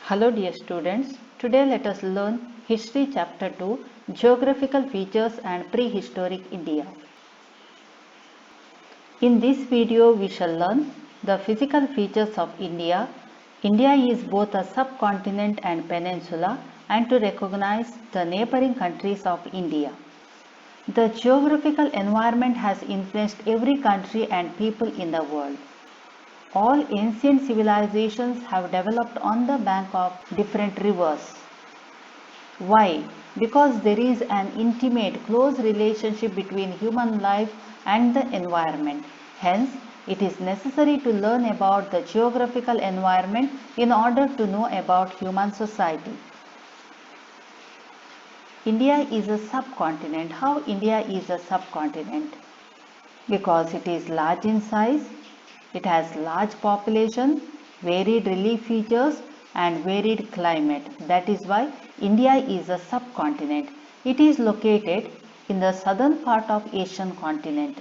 Hello dear students, today let us learn History Chapter 2 Geographical Features and Prehistoric India. In this video we shall learn the physical features of India. India is both a subcontinent and peninsula, and to recognize the neighboring countries of India. The geographical environment has influenced every country and people in the world. All ancient civilizations have developed on the bank of different rivers. Why? Because there is an intimate, close relationship between human life and the environment. Hence, it is necessary to learn about the geographical environment in order to know about human society. India is a subcontinent. How India is a subcontinent? Because it is large in size, it has large population, varied relief features and varied climate. That is why India is a subcontinent. It is located in the southern part of Asian continent.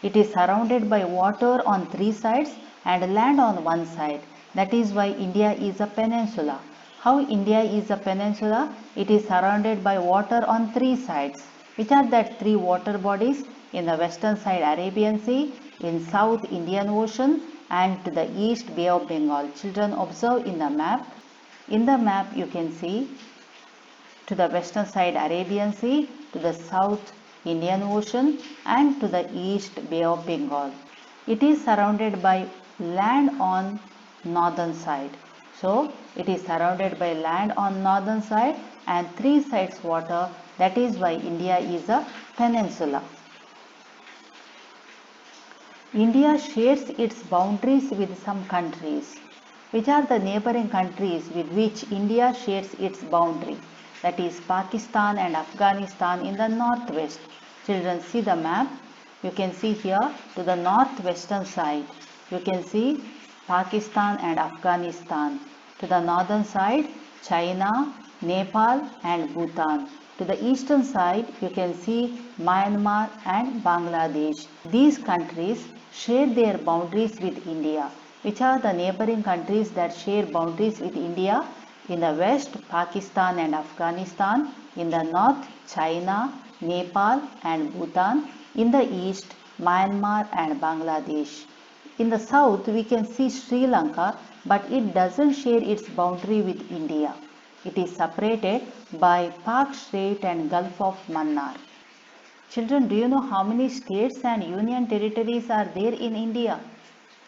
It is surrounded by water on three sides and land on one side. That is why India is a peninsula. How India is a peninsula? It is surrounded by water on three sides. Which are that three water bodies? In the western side Arabian Sea, in south Indian Ocean and to the east Bay of Bengal. Children observe in the map. In the map you can see to the western side Arabian Sea, to the south Indian Ocean and to the east Bay of Bengal. It is surrounded by land on northern side. So it is surrounded by land on northern side and three sides water. That is why India is a peninsula. India shares its boundaries with some countries. Which are the neighboring countries with which India shares its boundary? That is Pakistan and Afghanistan in the northwest. Children, see the map. You can see here to the northwestern side. You can see Pakistan and Afghanistan. To the northern side, China, Nepal and Bhutan. To the eastern side, you can see Myanmar and Bangladesh. These countries share their boundaries with India. Which are the neighboring countries that share boundaries with India? In the west, Pakistan and Afghanistan. In the north, China, Nepal and Bhutan. In the east, Myanmar and Bangladesh. In the south, we can see Sri Lanka, but it doesn't share its boundary with India. It is separated by Pak Strait and Gulf of Mannar. Children, do you know how many states and union territories are there in India?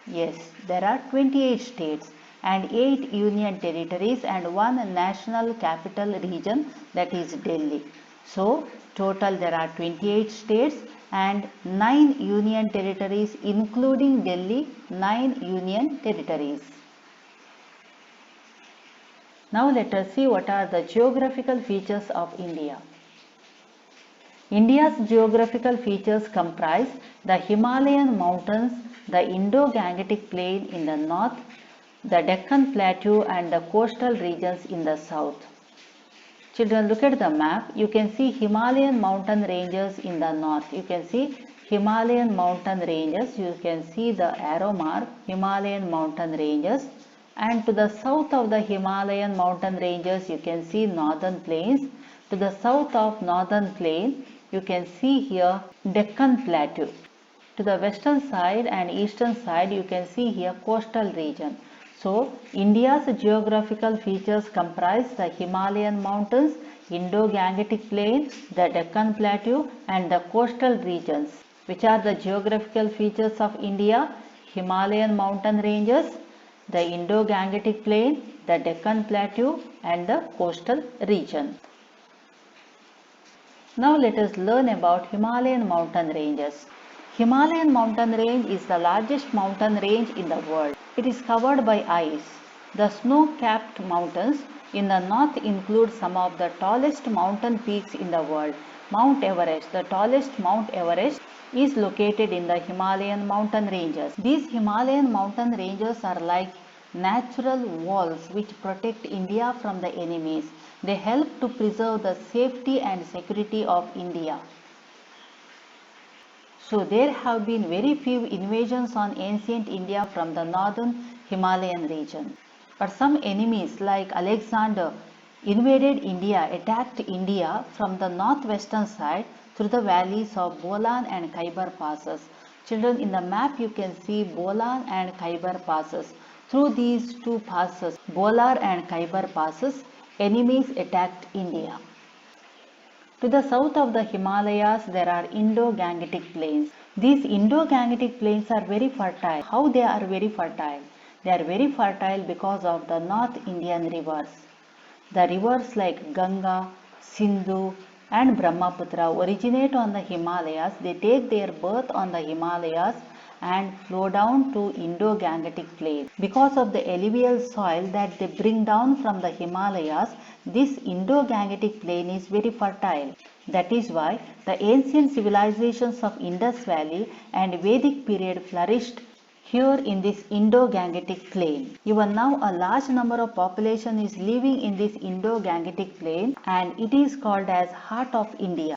Yes, there are 28 states and 8 union territories and 1 national capital region, that is Delhi. So, total there are 28 states and 9 union territories, including Delhi, 9 union territories. Now let us see what are the geographical features of India. India's geographical features comprise the Himalayan mountains, the Indo-Gangetic plain in the north, the Deccan Plateau and the coastal regions in the south. Children, look at the map. You can see Himalayan mountain ranges in the north. You can see Himalayan mountain ranges. You can see the arrow mark, Himalayan mountain ranges. And to the south of the Himalayan mountain ranges, you can see northern plains. To the south of northern plain, you can see here Deccan Plateau. To the western side and eastern side, you can see here coastal region. So, India's geographical features comprise the Himalayan mountains, Indo-Gangetic plain, the Deccan Plateau and the coastal regions. Which are the geographical features of India? Himalayan mountain ranges, the Indo-Gangetic plain, the Deccan Plateau and the coastal region. Now let us learn about Himalayan mountain ranges. Himalayan mountain range is the largest mountain range in the world. It is covered by ice. The snow-capped mountains in the north include some of the tallest mountain peaks in the world. Mount Everest, the tallest Mount Everest, is located in the Himalayan mountain ranges. These Himalayan mountain ranges are like natural walls which protect India from the enemies. They help to preserve the safety and security of India. So there have been very few invasions on ancient India from the northern Himalayan region. But some enemies like Alexander invaded India, attacked India from the northwestern side through the valleys of Bolan and Khyber passes. Children, in the map you can see Bolan and Khyber passes. Through these two passes, Bolar and Khyber passes, enemies attacked India. To the south of the Himalayas, there are Indo-Gangetic plains. These Indo-Gangetic plains are very fertile. How they are very fertile? They are very fertile because of the North Indian rivers. The rivers like Ganga, Sindhu and Brahmaputra originate on the Himalayas. They take their birth on the Himalayas and flow down to Indo-Gangetic plains. Because of the alluvial soil that they bring down from the Himalayas, this Indo-Gangetic plain is very fertile. That is why the ancient civilizations of Indus Valley and Vedic period flourished here in this Indo-Gangetic plain. Even now a large number of population is living in this Indo-Gangetic plain and it is called as Heart of India.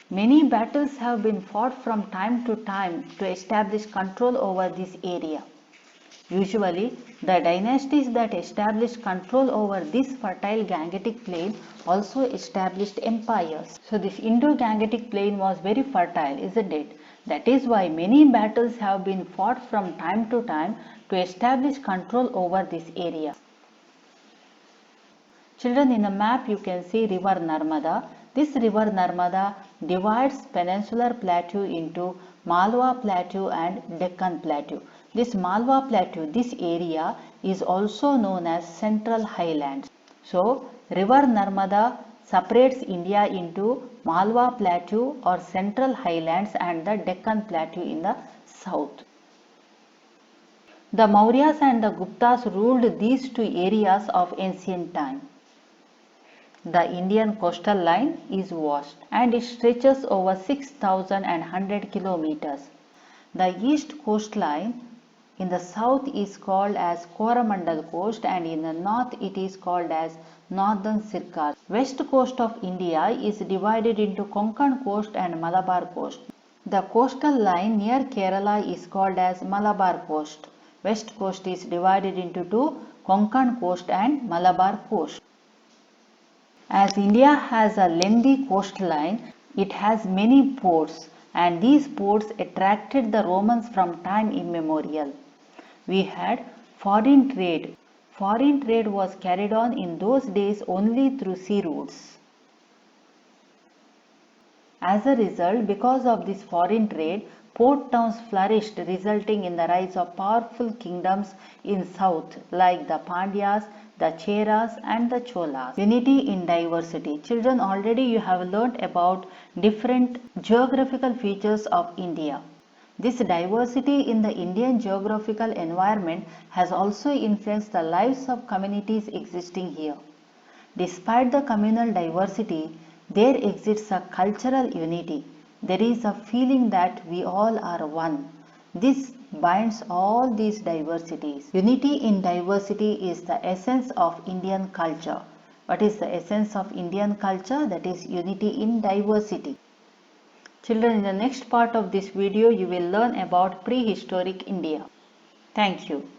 Many battles have been fought from time to time to establish control over this area. Usually, the dynasties that established control over this fertile Gangetic plain also established empires. So this Indo-Gangetic plain was very fertile, isn't it? That is why many battles have been fought from time to time to establish control over this area. Children, in the map you can see river Narmada. This river Narmada divides peninsular plateau into Malwa plateau and Deccan plateau. This Malwa plateau, this area is also known as Central Highlands. So, river Narmada separates India into Malwa plateau or Central Highlands and the Deccan plateau in the south. The Mauryas and the Guptas ruled these two areas of ancient time. The Indian coastal line is vast and it stretches over 6,100 kilometers. The east coastline in the south is called as Coromandel coast and in the north it is called as Northern Sircar. West coast of India is divided into Konkan coast and Malabar coast. The coastal line near Kerala is called as Malabar coast. West coast is divided into two, Konkan coast and Malabar coast. As India has a lengthy coastline, it has many ports and these ports attracted the Romans from time immemorial. We had foreign trade. Foreign trade was carried on in those days only through sea routes. As a result, because of this foreign trade, port towns flourished, resulting in the rise of powerful kingdoms in south like the Pandyas, the Cheras and the Cholas. Unity in diversity. Children, already you have learnt about different geographical features of India. This diversity in the Indian geographical environment has also influenced the lives of communities existing here. Despite the communal diversity, there exists a cultural unity. There is a feeling that we all are one. This binds all these diversities. Unity in diversity is the essence of Indian culture. What is the essence of Indian culture? That is unity in diversity. Children, in the next part of this video, you will learn about prehistoric India. Thank you.